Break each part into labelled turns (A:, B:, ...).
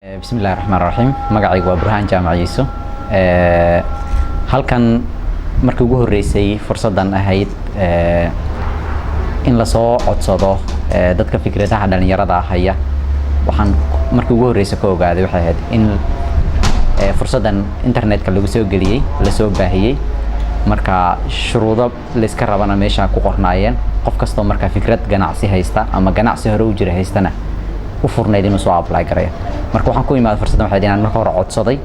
A: بسم الله الرحمن الرحيم magacaygu waa Burhaan Jaamaciiso halkan markii ugu horeysay fursadan ahayd in la soo codsado dadka fikradaha dhalinyarada haya waxaan markii ugu horeysay ka ogaaday waxay ahayd in fursadan internetka lagu soo galiyay la soo baahiyay marka shuruudo la iska rabana meesha ku qornaayeen qof kasto marka fikrad ganacsi haysta ama ganacsi hore u jira haystana u furnayd inuu soo apply gareeyo marka waxaan ku imaaday fursadan waxay inaan marka hore codsaday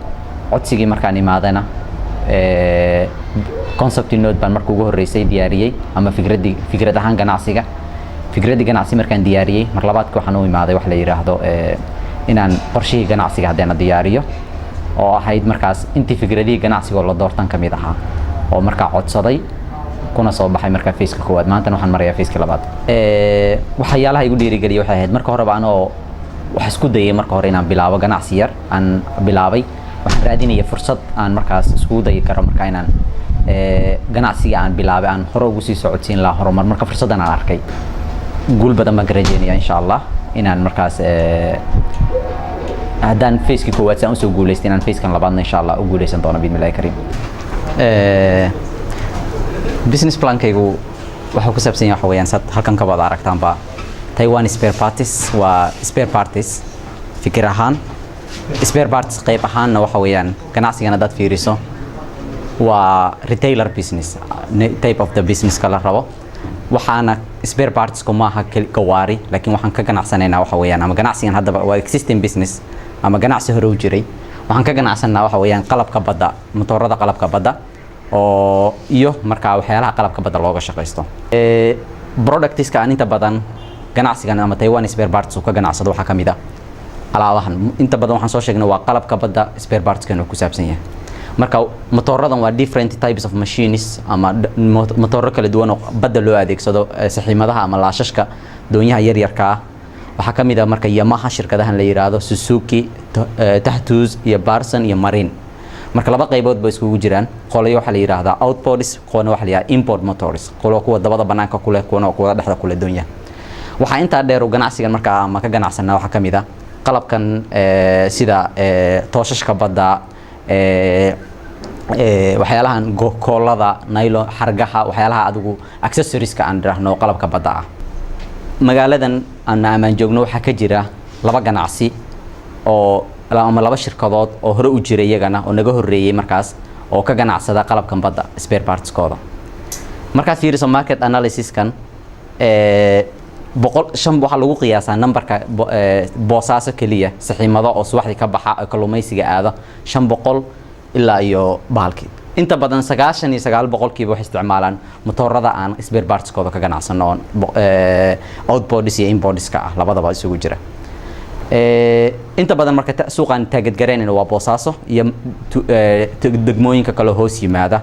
A: codsigii markaan imaadana concept note baan markii ugu horeysay diyaariyay ama fikrad ahaan ganacsi markaan diyaariyay mar labaadkii waxaan u imaaday wax la yiraahdo inaan qorshihii ganacsiga haddana diyaariyo oo ahayd markaas intii fikradii ganacsiga la doortan kamid ahaa oo marka codsaday kuna soo baxay marka Facebook koowaad maanta waxaan marayaa Facebook labaad waxyaalaha igu dhiirigeliyay waxay ahayd marka hore baan oo wax isku dayay marka hore inaan bilaabo ganacsi yar aan bilaabay waxaan raadinayay fursad aan markaas isku dayi karo marka inaan ganacsiga aan bilaabay aan hore ugu sii socodsiin lahaa horumar marka fursadan aan arkay guul badan baan rajeynaya insha Allah inaan markaas haddaan Facebook koowaad saan usoo guuleystay inaan Facebook labaadna insha Allah u guuleysan doono bismillaahi kariim business plan-kaygu waxa ku saabsan yahay waxa weeyaan sad halkan ka wada aragtaanba Taiwan spare parties fikir ahaan spare parts qayb ahaanna waxa weeyaan ganacsigan dad fiiriso waa retailer business type of the business kala rabo waxaana spare parts kuma aha gawaari laakiin waxaan ka ganacsanaynaa waxa weeyaan ama ganacsigan hadda waa existing business ama ganacsi hore u jiray waxaan ka ganacsanaa waxa weeyaan qalabka badda motorada qalabka badda oo iyo marka waxyaalaha qalabka badda looga shaqeysto products ka inta badan ganacsigan ama Taiwan spare parts oo ka ganacsado waxa kamid ah alaabahan inta badan waxaan soo sheegnay waa qalabka badda spare parts kan ku saabsan yahay marka motoradan waa different types of machines ama motor kala duwan oo badda loo adeegsado saxiimadaha ama laashashka doonyaha yar yarka ah waxa kamid ah marka Yamaha shirkadahan la yiraahdo Suzuki Tahtus iyo Barson iyo Marine marka laba qaybood ba iskugu jiraan qolay waxa la yiraahdaa outboards qoona waxa la yiraahdaa import motors qolo kuwa dabada banaanka ku leh kuwa dhexda ku leh doonyaha waxa inta dheer ganacsigan marka ma ka ganacsanaa waxa kamid ah qalabkan sida tooshashka badda waxyaalahan koolada nylon xargaha waxyaalaha adigu accessories-ka aan dhahno qalabka badda ah magaaladan aan joogno waxa ka jira laba ganacsi oo ama laba shirkadood oo hore u jiray iyagana oo naga horeeyay markaas oo ka ganacsada qalabkan badda spare parts kooda markaas fiiriso market analysis kan shan waxa lagu qiyaasaa numberka boosaaso kaliya saxiimada oo subaxdii ka baxa kalluumaysiga aada 500 ilaa iyo baalki inta badan 99% waxay isticmaalaan motorada aan spare parts kooda ka ganacsano outboards iyo inboards ka ah labadaba isugu jira inta badan marka suuqan target gareynayna waa boosaaso iyo degmooyinka kale hoos yimaada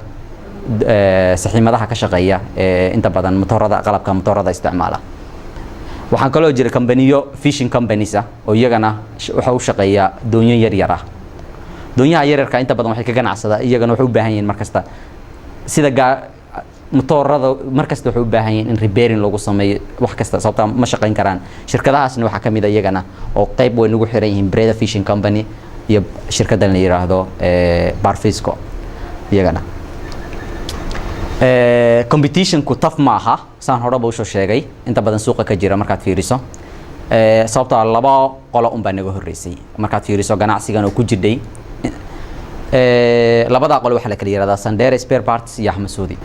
A: saxiimadaha ka shaqeeya inta badan motorada qalabka motorada isticmaala waxaan kaloo jira companiyo fishing companies ah oo iyagana waxa u shaqeeya doonyo yar yar ah doonyaha yar yarka inta badan waxay ka ganacsadaan iyagana waxay u baahan yihiin markasta sida motorada markasta waxay u baahan yihiin in repairing lagu sameeyo wax kasta sababta ma shaqeyn karaan shirkadahaasna waxa kamid ah iyagana oo qayb weyn ugu xiran yihiin Breda Fishing Company iyo shirkadda la yiraahdo Barfisco iyagana competition ku tough maaha saan hore buu soo sheegay inta badan suuqa ka jira markaad fiiriso sababta laba qolo baa naga horeysay markaad fiiriso ganacsigan oo ku jirdhay labada qolo waxa la kala yiraahdaa Sandere Spare Parts iyo Ahmed Saudi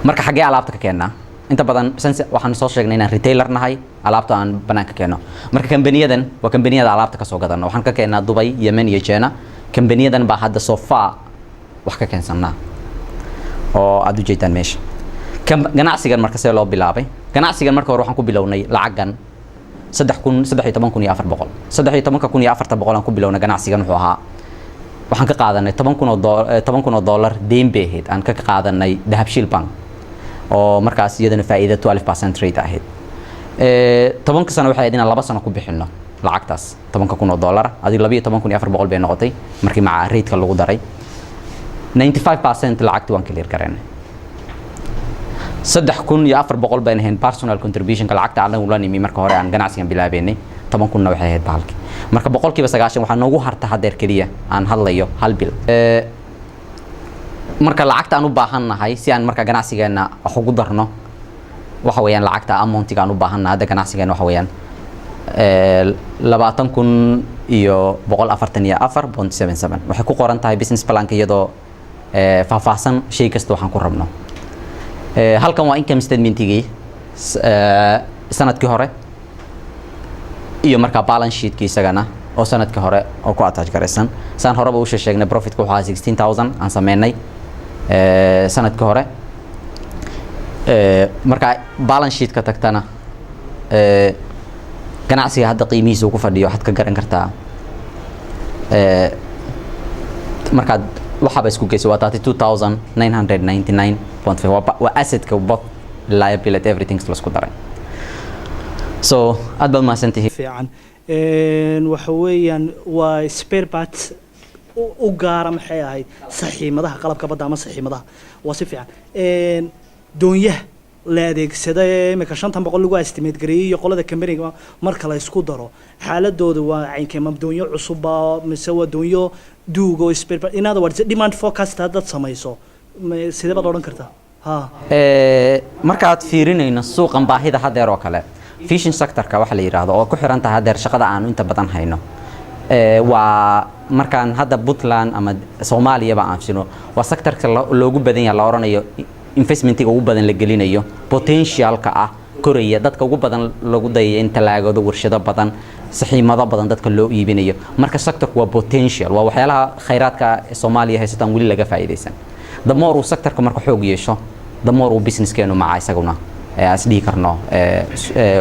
A: marka xagee alaabta ka keenna inta badan waxaan soo sheegnay inaan retailer nahay alaabta aan banaanka keeno marka kambaniyadan waa kambaniyada alaabta ka soo gadano waxaan ka keenaa Dubai Yemen iyo China kambaniyadan baa hadda soo faa wax ka keensanaa oo aad u jeedaan meesha ganacsigan marka see loo bilaabay ganacsigan marka hore waxaan ku bilownay lacagan 13,400 aan ku bilownay ganacsigan wuxuu ahaa waxaan ka qaadanay 10,000 dollar deyn beeheed aan ka qaadanay Dahabshiil Bank oo markaas iyadana faa'iido 12% rate ahayd 10 sano waxay idin 2 sano ku bixino lacagtaas 10,000 dollar adiga 12,400 bay noqotay markii maca rate-ka lagu daray 95% lacagtu waan clear gareynay 3,400 baan ahayn personal contribution ka lacagta aan la nimi marka hore aan ganacsigan bilaabeynay 10 kunna waxay ahayd bahalkii marka boqolkiiba 90 waxaa noogu harta hadeer kaliya aan hadlayo hal bil marka lacagta aan u baahannahay si aan marka ganacsigeena wax ugu darno waxa weeyaan lacagta amountiga aan u baahannahay hadda ganacsigeena waxa weeyaan 20 kun iyo 144.77 waxay ku qoran tahay business plan iyadoo faahfaahsan shay kasta waxaan ku rabno halkan waa income statementigii sanadkii hore iyo marka balance sheetkii isagana oo sanadkii hore oo ku attach garaysan saan horeba u sheegnay profit-ku waxa 16000 aan sameynay sanadkii hore marka balance sheet ka tagtana ganacsiga hadda qiimihiisa ku fadhiyo waxaad ka garan kartaa marka waxa isku geysay waa 32999.5 waa asset-ka both liability everything la isku daray so aad baad mahadsantihiin
B: fiican waxa weeyaan waa spare parts u gaara maxay ahayd saxiimadaha qalabka badda ama saxiimadaha waa si fiican doonyaha la adeegsaday imika 500 lagu estimate gareeyay iyo qolada company-ga marka la isku daro xaaladooda waa caynkee doonyo cusub mise waa doonyo duugo spare part in other words demand forecast hadda samayso sidee baad oran kartaa
A: marka aad fiirinayno suuqan baahida hadeer oo kale fishing sector-ka waxa la yiraahdo oo ku xiran tahay hadeer shaqada aan inta badan hayno waa markaan hadda Puntland ama Soomaaliya ba aan fiirino waa sector-ka loogu badan yahay la oranayo investment-iga ugu badan la gelinayo potential-ka ah Korea dadka ugu badan lagu dayay in talaagado warshado badan saxiimado badan dadka loo iibinayo marka sector-ku waa potential waa waxyaalaha khayraadka Soomaaliya haysataan wali laga faa'iideysan the more sector-ku marka xoog yeesho the more business-keenu maca isaguna asdii karno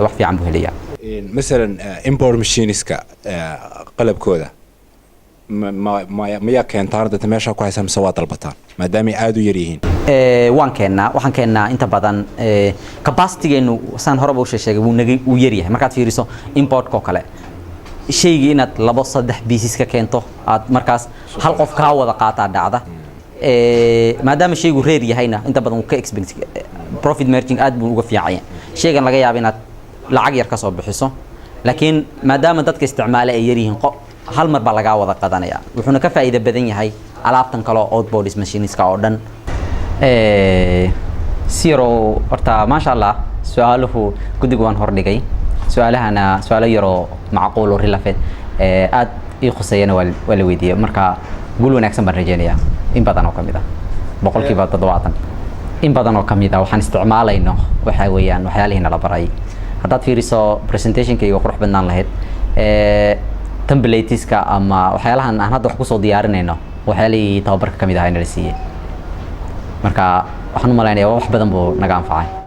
A: wax fiican buu helayaa
C: مثلا import machines-ka qalabkooda ma keentaan dad meesha ku haysan mise waa dalbataan maadaama ay aad u yar yihiin
A: waxaan keenaa inta badan capacity-geenu saan horeba u sheegay wuu yar yahay markaad fiiriso import-ka kale shayga inaad 2-3 pieces ka keento aad markaas hal qof ka wada qaataa dhacda maadaama shaygu reer yahayna inta badan uu ka expensive profit margin aad buu uga fiican shaygan laga yaabo inaad lacag yar ka soo bixiso laakiin maadaama dadka isticmaale ay yar yihiin hal mar ba laga wada qadanaya wuxuuna ka faa'iido badan yahay alaabtan kale oo outboard machines-ka oo dhan zero horta ma sha Allah su'aaluhu gudiga waan hordhigay su'aalahana su'aalo yaro macquul oo relevant aad ii khusayna wala weydiiyay marka guul wanaagsan baan rajeynayaa in badan oo kamid ah boqolkiiba 70 in badan oo kamid ah waxaan isticmaalayno waxa weeyaan waxyaalihiina la baray haddaad fiiriso presentation-kayga qurux badnaan lahayd templateska ama waxyaalahan aan hadda wax ku soo diyaarinayno waxyaalihii tababarka kamid ah in la siiyay marka waxaan u maleynayaa wax badan buu naga anfacay